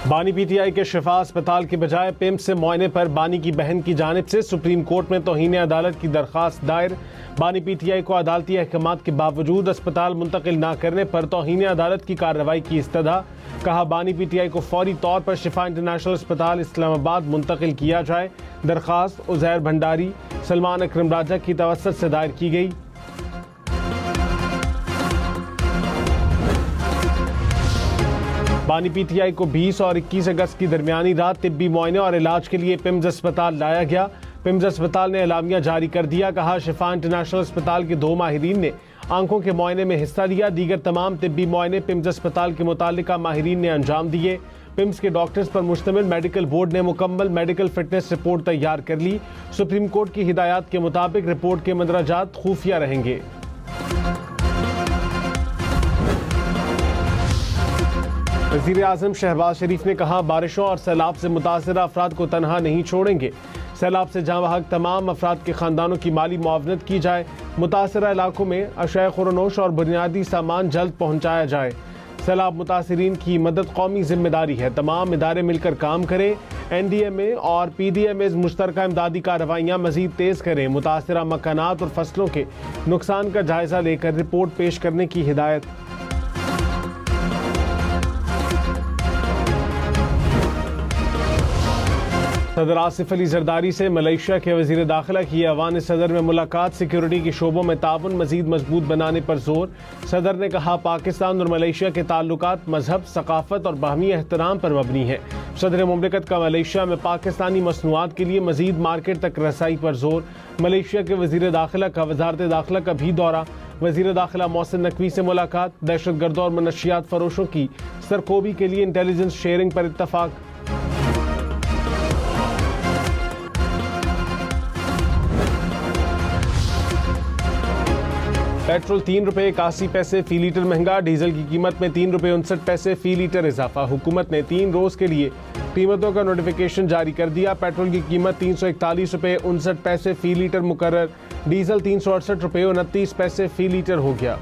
بانی P T I کے شفا اسپتال کے بجائے پیمز سے معائنے پر بانی کی بہن کی جانب سے سپریم کورٹ میں توہین عدالت کی درخواست دائر۔ بانی پی ٹی آئی کو عدالتی احکامات کے باوجود اسپتال منتقل نہ کرنے پر توہین عدالت کی کارروائی کی استدعا۔ کہا بانی پی ٹی آئی کو فوری طور پر شفا انٹرنیشنل اسپتال اسلام آباد منتقل کیا جائے۔ درخواست عزیر بھنڈاری، سلمان اکرم راجہ کی توسط سے دائر کی گئی۔ بانی پی ٹی آئی کو 20 اور 21 اگست کی درمیانی رات طبی معائنے اور علاج کے لیے پیمز اسپتال لایا گیا۔ پیمز اسپتال نے اعلامیہ جاری کر دیا۔ کہا شفا انٹرنیشنل اسپتال کے 2 ماہرین نے آنکھوں کے معائنے میں حصہ لیا۔ دیگر تمام طبی معائنے پیمز اسپتال کے متعلقہ ماہرین نے انجام دیے۔ پیمز کے ڈاکٹرز پر مشتمل میڈیکل بورڈ نے مکمل میڈیکل فٹنس رپورٹ تیار کر لی۔ سپریم کورٹ کی ہدایات کے مطابق رپورٹ کے مندرجات خفیہ رہیں گے۔ وزیر اعظم شہباز شریف نے کہا بارشوں اور سیلاب سے متاثرہ افراد کو تنہا نہیں چھوڑیں گے۔ سیلاب سے جاں بحق تمام افراد کے خاندانوں کی مالی معاونت کی جائے۔ متاثرہ علاقوں میں اشیاء خورنوش اور بنیادی سامان جلد پہنچایا جائے۔ سیلاب متاثرین کی مدد قومی ذمہ داری ہے، تمام ادارے مل کر کام کریں۔ این ڈی ایم اے اور پی ڈی ایم اے مشترکہ امدادی کارروائیاں مزید تیز کریں۔ متاثرہ مکانات اور فصلوں کے نقصان کا جائزہ لے کر رپورٹ پیش کرنے کی ہدایت۔ صدر آصف علی زرداری سے ملائیشیا کے وزیر داخلہ کی ایوان صدر میں ملاقات۔ سیکیورٹی کے شعبوں میں تعاون مزید مضبوط بنانے پر زور۔ صدر نے کہا پاکستان اور ملائیشیا کے تعلقات مذہب، ثقافت اور باہمی احترام پر مبنی ہیں۔ صدر مملکت کا ملائیشیا میں پاکستانی مصنوعات کے لیے مزید مارکیٹ تک رسائی پر زور۔ ملائیشیا کے وزیر داخلہ کا وزارت داخلہ کا بھی دورہ۔ وزیر داخلہ محسن نقوی سے ملاقات۔ دہشت گردوں اور منشیات فروشوں کی سرکوبی کے لیے انٹیلیجنس شیئرنگ پر اتفاق۔ پیٹرول 3 روپے 81 پیسے فی لیٹر مہنگا۔ ڈیزل کی قیمت میں 3 روپے 59 پیسے فی لیٹر اضافہ۔ حکومت نے 3 روز کے لیے قیمتوں کا نوٹیفیکیشن جاری کر دیا۔ پیٹرول کی قیمت 341 روپے 59 پیسے فی لیٹر مقرر۔ ڈیزل 368 روپے 29 پیسے فی لیٹر ہو گیا۔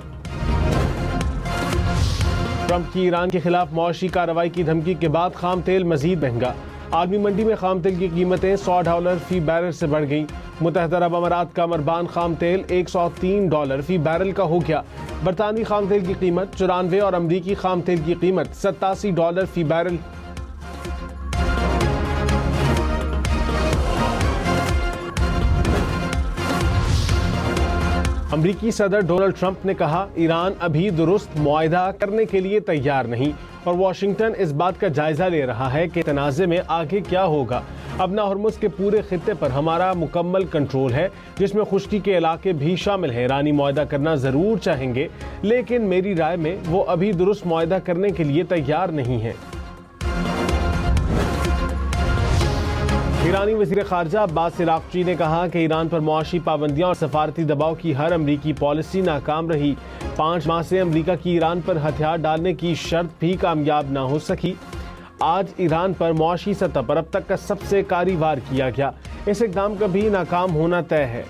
ٹرمپ کی ایران کے خلاف معاشی کارروائی کی دھمکی کے بعد خام تیل مزید مہنگا۔ عالمی منڈی میں خام تیل کی قیمتیں $100 فی بیرل سے بڑھ گئیں۔ متحدہ عرب امارات کا مربان خام تیل $103 فی بیرل کا ہو گیا۔ برطانوی خام تیل کی قیمت 94 اور امریکی خام تیل کی قیمت $87 فی بیرل۔ امریکی صدر ڈونلڈ ٹرمپ نے کہا ایران ابھی درست معاہدہ کرنے کے لیے تیار نہیں اور واشنگٹن اس بات کا جائزہ لے رہا ہے کہ تنازع میں آگے کیا ہوگا۔ ابنا ہرمز کے پورے خطے پر ہمارا مکمل کنٹرول ہے، جس میں خشکی کے علاقے بھی شامل ہیں۔ ایرانی معاہدہ کرنا ضرور چاہیں گے، لیکن میری رائے میں وہ ابھی درست معاہدہ کرنے کے لیے تیار نہیں ہیں۔ ایرانی وزیر خارجہ عباس عراقچی نے کہا کہ ایران پر معاشی پابندیاں اور سفارتی دباؤ کی ہر امریکی پالیسی ناکام رہی۔ 5 ماہ سے امریکہ کی ایران پر ہتھیار ڈالنے کی شرط بھی کامیاب نہ ہو سکی۔ آج ایران پر معاشی سطح پر اب تک کا سب سے کاری وار کیا گیا۔ اس اقدام کا بھی ناکام ہونا طے ہے۔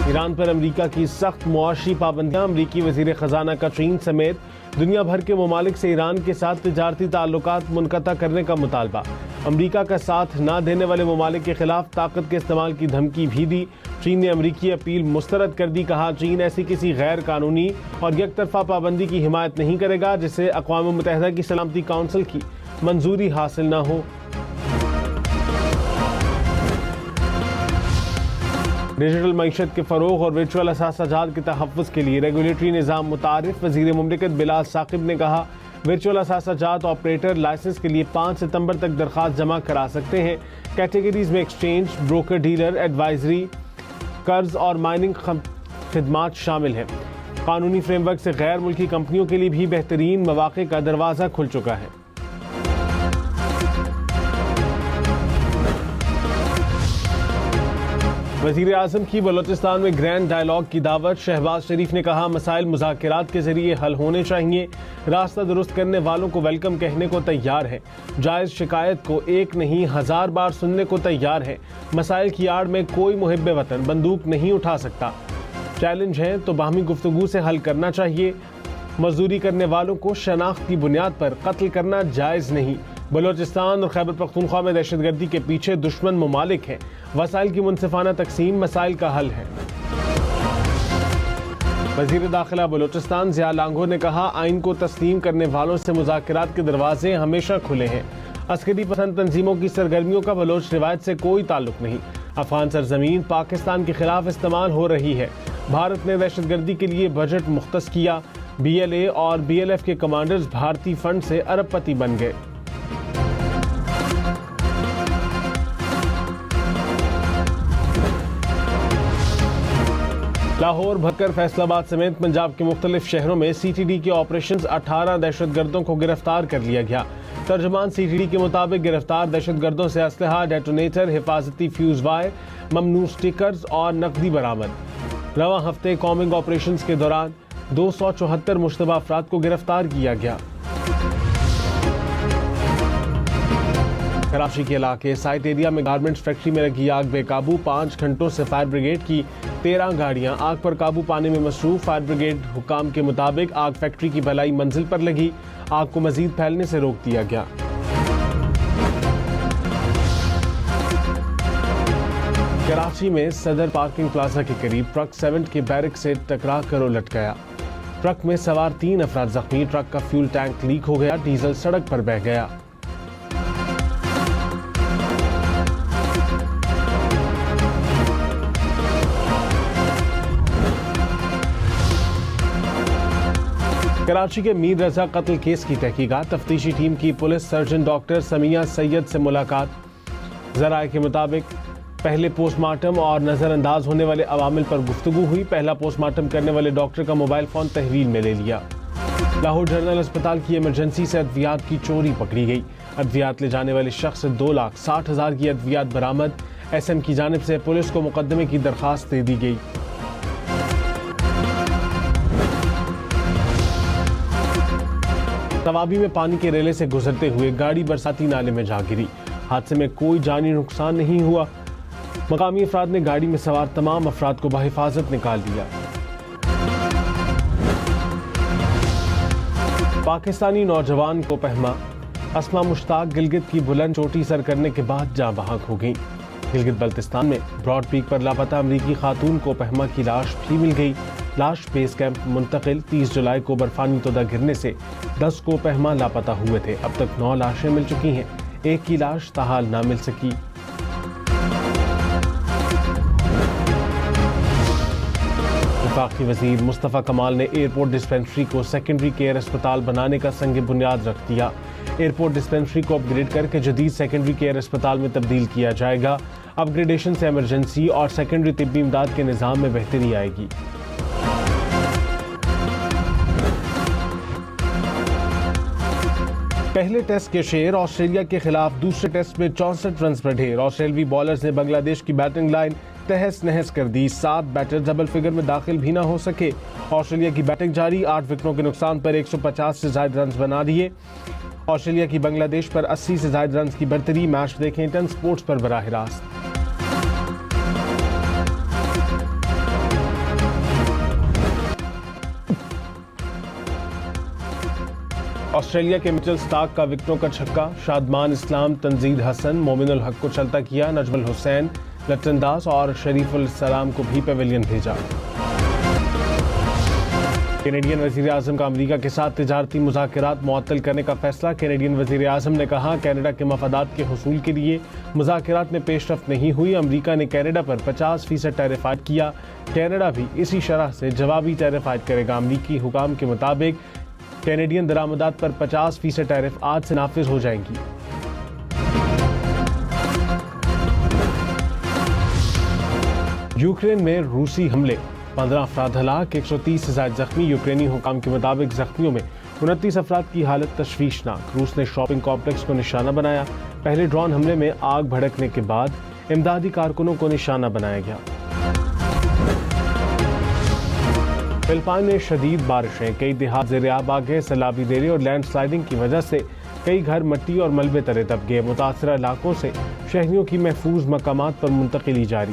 ایران پر امریکہ کی سخت معاشی پابندیاں۔ امریکی وزیر خزانہ کا چین سمیت دنیا بھر کے ممالک سے ایران کے ساتھ تجارتی تعلقات منقطع کرنے کا مطالبہ۔ امریکہ کا ساتھ نہ دینے والے ممالک کے خلاف طاقت کے استعمال کی دھمکی بھی دی۔ چین نے امریکی اپیل مسترد کر دی۔ کہا چین ایسی کسی غیر قانونی اور یک طرفہ پابندی کی حمایت نہیں کرے گا جسے اقوام متحدہ کی سلامتی کونسل کی منظوری حاصل نہ ہو۔ ڈیجیٹل معیشت کے فروغ اور ورچوئل اثاثہ جات کے تحفظ کے لیے ریگولیٹری نظام متعارف۔ وزیر مملکت بلال ثاقب نے کہا ورچوئل اثاثہ جات آپریٹر لائسنس کے لیے 5 ستمبر تک درخواست جمع کرا سکتے ہیں۔ کیٹیگریز میں ایکسچینج، بروکر ڈیلر، ایڈوائزری، قرض اور مائننگ خدمات شامل ہیں۔ قانونی فریم ورک سے غیر ملکی کمپنیوں کے لیے بھی بہترین مواقع کا دروازہ کھل چکا ہے۔ وزیر اعظم کی بلوچستان میں گرینڈ ڈائیلاگ کی دعوت۔ شہباز شریف نے کہا مسائل مذاکرات کے ذریعے حل ہونے چاہیے۔ راستہ درست کرنے والوں کو ویلکم کہنے کو تیار ہے۔ جائز شکایت کو 1 نہیں 1000 بار سننے کو تیار ہے۔ مسائل کی آڑ میں کوئی محب وطن بندوق نہیں اٹھا سکتا۔ چیلنج ہے تو باہمی گفتگو سے حل کرنا چاہیے۔ مزدوری کرنے والوں کو شناخت کی بنیاد پر قتل کرنا جائز نہیں۔ بلوچستان اور خیبر پختونخوا میں دہشت گردی کے پیچھے دشمن ممالک ہیں، وسائل کی منصفانہ تقسیم مسائل کا حل ہے۔ وزیر داخلہ بلوچستان ضیاء لانگھو نے کہا، آئین کو تسلیم کرنے والوں سے مذاکرات کے دروازے ہمیشہ کھلے ہیں۔ عسکری پسند تنظیموں کی سرگرمیوں کا بلوچ روایت سے کوئی تعلق نہیں۔ افغان سرزمین پاکستان کے خلاف استعمال ہو رہی ہے۔ بھارت نے دہشت گردی کے لیے بجٹ مختص کیا۔ بی ایل اے اور بی ایل ایف کے کمانڈرز بھارتی فنڈ سے ارب پتی بن گئے۔ لاہور، بھکر، فیصل آباد سمیت پنجاب کے مختلف شہروں میں سی ٹی ڈی کے آپریشنز 18 دہشت گردوں کو گرفتار کر لیا گیا۔ ترجمان سی ٹی ڈی کے مطابق گرفتار دہشت گردوں سے اسلحہ، ڈیٹونیٹر، حفاظتی فیوز وائر، ممنوع سٹیکرز اور نقدی برآمد۔ رواں ہفتے کامنگ آپریشنز کے دوران 274 مشتبہ افراد کو گرفتار کیا گیا۔ کراچی کے علاقے سائٹ ایریا میں گارمنٹس فیکٹری میں لگی آگ بے قابو، 5 گھنٹوں سے فائر بریگیڈ کی 13 گاڑیاں آگ پر قابو پانے میں مصروف۔ فائر بریگیڈ حکام کے مطابق آگ فیکٹری کی بلائی منزل پر لگی، آگ کو مزید پھیلنے سے روک دیا گیا۔ کراچی میں صدر پارکنگ پلازا کے قریب ٹرک 7 کے بیرک سے ٹکرا کر الٹ گیا۔ ٹرک میں سوار 3 افراد زخمی، ٹرک کا فیول ٹینک لیک ہو گیا، ڈیزل سڑک پر بہہ گیا۔ کراچی کے میر رضا قتل کیس کی تحقیقات، تفتیشی ٹیم کی پولیس سرجن ڈاکٹر سمیہ سید سے ملاقات۔ ذرائع کے مطابق پہلے پوسٹ مارٹم اور نظر انداز ہونے والے عوامل پر گفتگو ہوئی۔ پہلا پوسٹ مارٹم کرنے والے ڈاکٹر کا موبائل فون تحویل میں لے لیا۔ لاہور جنرل اسپتال کی ایمرجنسی سے ادویات کی چوری پکڑی گئی۔ ادویات لے جانے والے شخص سے 2,60,000 کی ادویات برآمد۔ ایس ایم کی جانب سے پولیس کو مقدمے کی درخواست دے دی گئی۔ توابی میں پانی کے ریلے سے گزرتے ہوئے گاڑی برساتی نالے میں جا گری۔ حادثے میں کوئی جانی نقصان نہیں ہوا۔ مقامی افراد نے گاڑی میں سوار تمام افراد کو بحفاظت نکال دیا۔ پاکستانی نوجوان کو پہما، اسما مشتاق گلگت کی بلند چوٹی سر کرنے کے بعد جاں بحق ہو گئی۔ گلگت بلتستان میں براڈ پیک پر لاپتہ امریکی خاتون کو پہما کی لاش بھی مل گئی۔ لاش بیس کیمپ منتقل۔ 30 جولائی کو برفانی تودہ گرنے سے 10 کو پہما لاپتہ ہوئے تھے۔ اب تک 9 لاشیں مل چکی ہیں، ایک کی لاش تاحال نہ مل سکی۔ وفاقی وزیر مصطفیٰ کمال نے ایئرپورٹ ڈسپنسری کو سیکنڈری کیئر اسپتال بنانے کا سنگ بنیاد رکھ دیا۔ ایئرپورٹ ڈسپنسری کو اپ گریڈ کر کے جدید سیکنڈری کیئر اسپتال میں تبدیل کیا جائے گا۔ اپ گریڈیشن سے ایمرجنسی اور سیکنڈری طبی امداد کے نظام میں بہتری آئے گی۔ پہلے ٹیسٹ کے شیر، آسٹریلیا کے خلاف دوسرے ٹیسٹ میں 64 رنز پر ڈھیر۔ آسٹریلوی بالرز نے بنگلہ دیش کی بیٹنگ لائن تہس نہس کر دی۔ 7 بیٹر ڈبل فگر میں داخل بھی نہ ہو سکے۔ آسٹریلیا کی بیٹنگ جاری، 8 وکٹوں کے نقصان پر 150 سے زائد رنز بنا دیے۔ آسٹریلیا کی بنگلہ دیش پر 80 سے زائد رنز کی برتری۔ میچ دیکھیں ٹن سپورٹس پر براہ راست۔ آسٹریلیا کے مچل سٹارک کا وکٹوں کا چھکا، شادمان اسلام، تنزید حسن، مومن الحق کو چلتا کیا، نجم الحسین، لٹن داس اور شریف السلام کو بھی پیویلین بھیجا۔ کینیڈین وزیر اعظم کا امریکہ کے ساتھ تجارتی مذاکرات معطل کرنے کا فیصلہ۔ کینیڈین وزیر اعظم نے کہا، کینیڈا کے مفادات کے حصول کے لیے مذاکرات میں پیش رفت نہیں ہوئی۔ امریکہ نے کینیڈا پر 50% ٹیرف عائد کیا، کینیڈا بھی اسی شرح سے جوابی ٹیرف عائد کرے گا۔ امریکی حکام کے مطابق کینیڈین درآمدات پر 50% ٹیرف آج سے نافذ ہو جائیں گی۔ یوکرین میں روسی حملے، 15 افراد ہلاک، 130 سے زائد زخمی۔ یوکرینی حکام کے مطابق زخمیوں میں 29 افراد کی حالت تشویشناک۔ روس نے شاپنگ کمپلیکس کو نشانہ بنایا۔ پہلے ڈرون حملے میں آگ بھڑکنے کے بعد امدادی کارکنوں کو نشانہ بنایا گیا۔ فلپائن میں شدید بارشیں، کئی دیہات زیر آب آ گئے۔ سیلابی دیرے اور لینڈ سلائڈنگ کی وجہ سے کئی گھر مٹی اور ملبے تلے دب گئے۔ متاثرہ علاقوں سے شہریوں کی محفوظ مقامات پر منتقلی جاری۔